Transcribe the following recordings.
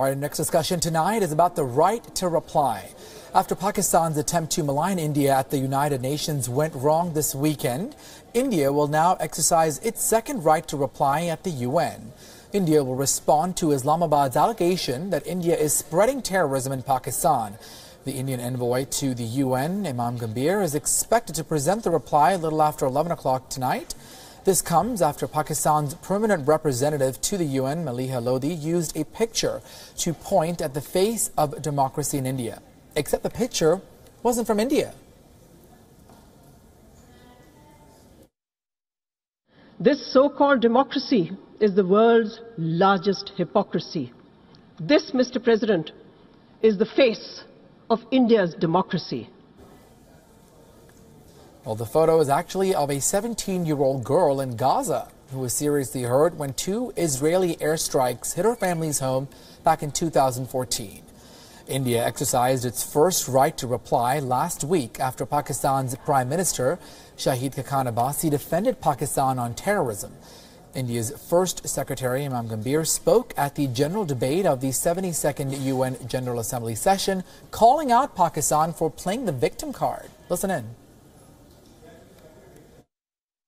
Our next discussion tonight is about the right to reply. After Pakistan's attempt to malign India at the United Nations went wrong this weekend, India will now exercise its second right to reply at the UN. India will respond to Islamabad's allegation that India is spreading terrorism in Pakistan. The Indian envoy to the UN, Eenam Gambhir, is expected to present the reply a little after 11 o'clock tonight. This comes after Pakistan's permanent representative to the UN, Maliha Lodi, used a picture to point at the face of democracy in India. Except the picture wasn't from India. This so-called democracy is the world's largest hypocrisy. This, Mr. President, is the face of India's democracy. Well, the photo is actually of a 17-year-old girl in Gaza who was seriously hurt when 2 Israeli airstrikes hit her family's home back in 2014. India exercised its first right to reply last week after Pakistan's Prime Minister, Shahid Khaqan Abbasi, defended Pakistan on terrorism. India's First Secretary, Eenam Gambhir, spoke at the general debate of the 72nd UN General Assembly session, calling out Pakistan for playing the victim card. Listen in.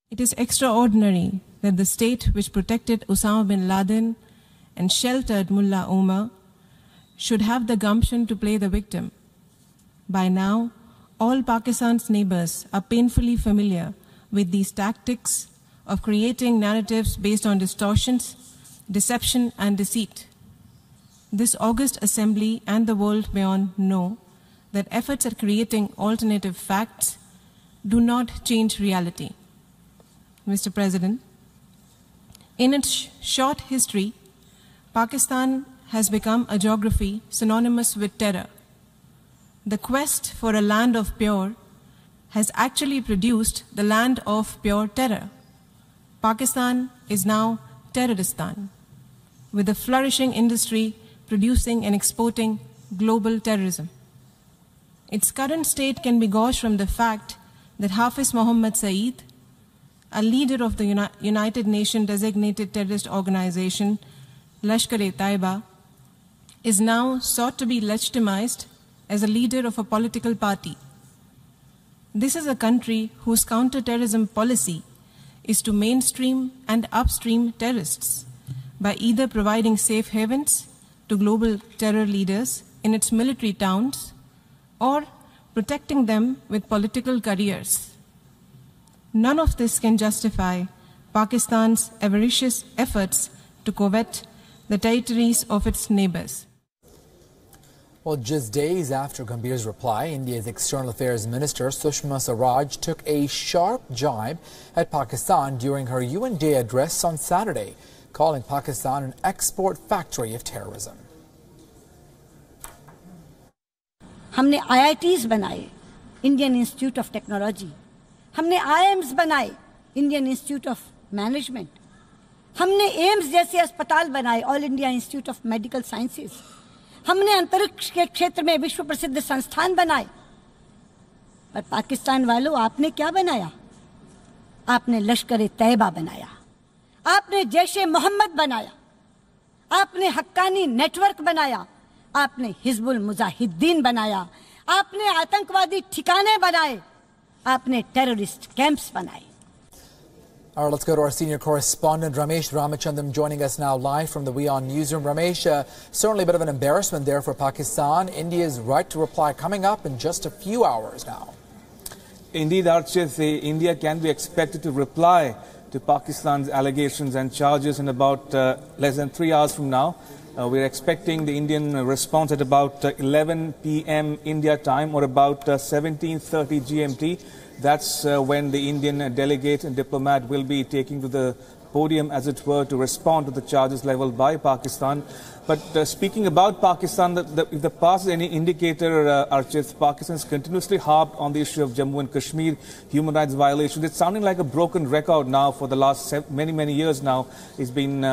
It is extraordinary that the state which protected Osama bin Laden and sheltered Mullah Omar should have the gumption to play the victim. By now, all Pakistan's neighbors are painfully familiar with these tactics of creating narratives based on distortions, deception and deceit. This august assembly and the world beyond know that efforts at creating alternative facts do not change reality. Mr. President, in its short history, Pakistan has become a geography synonymous with terror. The quest for a land of pure has actually produced the land of pure terror. Pakistan is now Terroristan, with a flourishing industry producing and exporting global terrorism. Its current state can be gauged from the fact that Hafiz Mohammad Saeed, a leader of the United Nations designated terrorist organization, Lashkar-e-Taiba, is now sought to be legitimized as a leader of a political party. This is a country whose counter-terrorism policy is to mainstream and upstream terrorists by either providing safe havens to global terror leaders in its military towns or protecting them with political careers. None of this can justify Pakistan's avaricious efforts to covet the territories of its neighbors. Well, just days after Gambhir's reply, India's External Affairs Minister Sushma Swaraj took a sharp jibe at Pakistan during her UN Day address on Saturday, calling Pakistan an export factory of terrorism. हमने IITs बनाए, Indian Institute of Technology. हमने IIMs बनाए, Indian Institute of Management. हमने AIIMS जैसे अस्पताल बनाए, all India institute of medical sciences. हमने अंतरिक्ष के क्षेत्र में विश्व प्रसिद्ध संस्थान बनाए. पर पाकिस्तान वालों, आपने क्या बनाया? आपने लश्कर-ए-तैयबा बनाया, आपने जैश-ए-मोहम्मद बनाया, आपने हक्कानी नेटवर्क बनाया, आपने हिजबुल मुजाहिदीन बनाया, आपने आतंकवादी ठिकाने बनाए, आपने टेररिस्ट कैंप्स बनाए. All right, let's go to our senior correspondent, Ramesh Ramachandran, joining us now live from the WION newsroom. Ramesh, certainly a bit of an embarrassment there for Pakistan. India's right to reply coming up in just a few hours now. Indeed, Archit, India can be expected to reply to Pakistan's allegations and charges in about less than 3 hours from now. We're expecting the Indian response at about 11 p.m. India time, or about 17:30 GMT. That's when the Indian delegate and diplomat will be taking to the podium, as it were, to respond to the charges leveled by Pakistan. But speaking about Pakistan, if the past is any indicator, Archit, Pakistan has continuously harped on the issue of Jammu and Kashmir human rights violations. It's sounding like a broken record now for the last many years now. It's been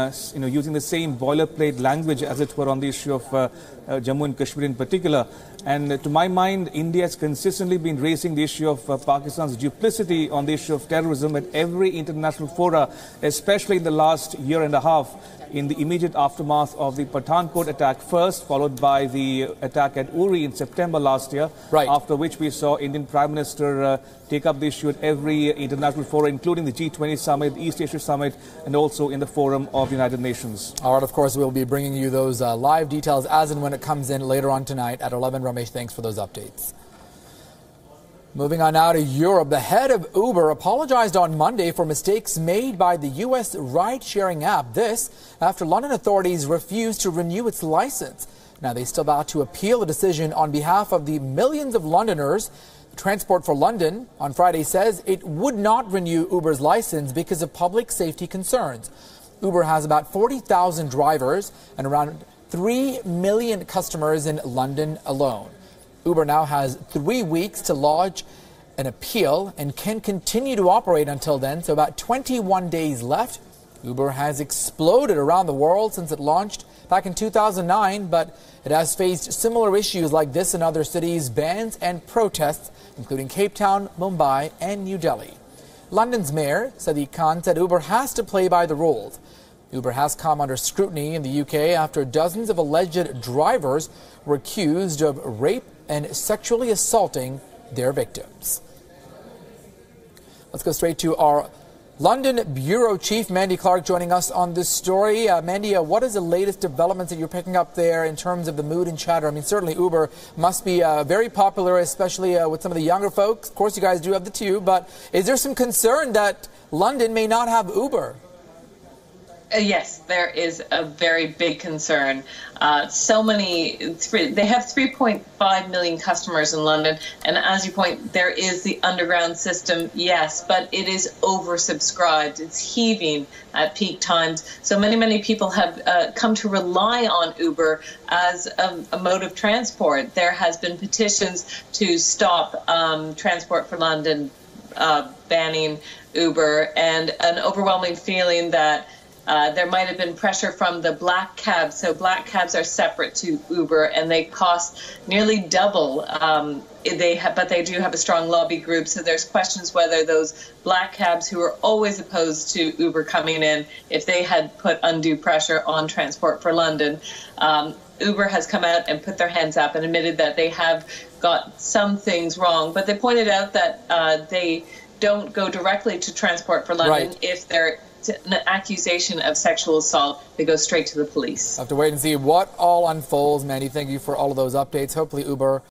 using the same boilerplate language, as it were, on the issue of Jammu and Kashmir in particular. And to my mind, India has consistently been raising the issue of Pakistan's duplicity on the issue of terrorism at every international fora, especially in the last year and a half. in the immediate aftermath of the Pathankot attack first, followed by the attack at Uri in September last year, after which we saw Indian Prime Minister take up the issue at every international forum, including the G20 summit, the East Asia summit, and also in the Forum of the United Nations. All right, of course, we'll be bringing you those live details as and when it comes in later on tonight at 11. Ramesh, thanks for those updates. Moving on now to Europe, the head of Uber apologized on Monday for mistakes made by the U.S. ride-sharing app. This after London authorities refused to renew its license. Now, they still about to appeal the decision on behalf of the millions of Londoners. Transport for London on Friday says it would not renew Uber's license because of public safety concerns. Uber has about 40,000 drivers and around 3 million customers in London alone. Uber now has 3 weeks to lodge an appeal and can continue to operate until then, so about 21 days left. Uber has exploded around the world since it launched back in 2009, but it has faced similar issues like this in other cities, bans and protests, including Cape Town, Mumbai and New Delhi. London's mayor, Sadiq Khan, said Uber has to play by the rules. Uber has come under scrutiny in the UK after dozens of alleged drivers were accused of rape and sexually assaulting their victims. Let's go straight to our London Bureau Chief, Mandy Clark, joining us on this story. Mandy, what is the latest developments that you're picking up there in terms of the mood and chatter? I mean, certainly Uber must be very popular, especially with some of the younger folks. Of course, you guys do have the tube, but is there some concern that London may not have Uber? Yes, there is a very big concern. They have 3.5 million customers in London, and as you point, there is the underground system, yes, but it is oversubscribed. It's heaving at peak times. So many people have come to rely on Uber as a mode of transport. There has been petitions to stop Transport for London banning Uber, and an overwhelming feeling that there might have been pressure from the black cabs. So black cabs are separate to Uber, and they cost nearly double. But they do have a strong lobby group. So there's questions whether those black cabs who are always opposed to Uber coming in, if they had put undue pressure on Transport for London. Uber has come out and put their hands up and admitted that they have got some things wrong. But they pointed out that they don't go directly to Transport for London if they're an accusation of sexual assault. They go straight to the police. Have to wait and see what all unfolds. Mandy, thank you for all of those updates. Hopefully Uber